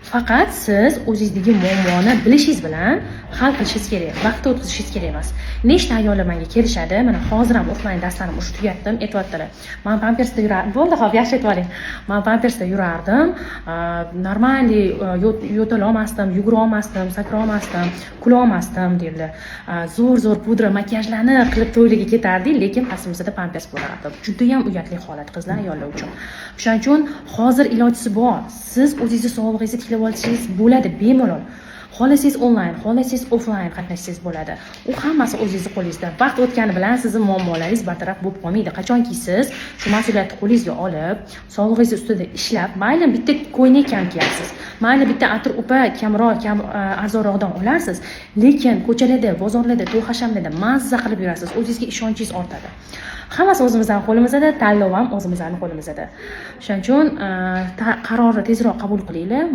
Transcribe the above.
Faqat siz o'zingizdagi muammoni bilishingiz bilan hal qilishingiz kerak, vaqt o'tkazishingiz kerak emas. Nechta ayollar menga kelishadi, mana hozir ham offline darslarimni o'sha tugatdim, aytayaptilar. Men pampersda yurardim. Bo'ldi, xo'p, yaxshi aytib oling. Men pampersda yurardim, normalniy yo'tala olmasdim, yugura olmasdim, sakra olmasdim, kula olmasdim deydilar. Zo'r pudra, makiyajlarni qilib to'ylarga ketardik, lekin pastimizda pampers bo'lardi. Juda ham uyatli holat qizlar, ayollar uchun. Shuning uchun hozir ilojisi bor. Siz o'zingizni sog'lig'ingizni tiklab olishingiz bo'ladi bemalol. Xohlasangiz onlayn, xohlasangiz offlayn qatnashsangiz bo'ladi. U hammasi o'zingizning qo'lingizda. Vaqt o'tgani bilan sizning muammolaringiz bartaraf bo'lib qolmaydi. Qachonki siz shu mas'uliyatni qo'lingizga olib, sog'lig'ingiz ustida ishlab, mayli bitta ko'ylak ham kiyasiz, mayli bitta atir upa kamroq, arzonroqdan olarsiz, lekin ko'chalarda, bozorlarda, to'y hashamlarda mazza qilib yurasiz. O'zingizga ishonchingiz ortadi. Hammasi o'zimizning qo'limizda, tanlov ham o'zimizning qo'limizda. Shuning uchun qarorni tezroq qabul qilinglar.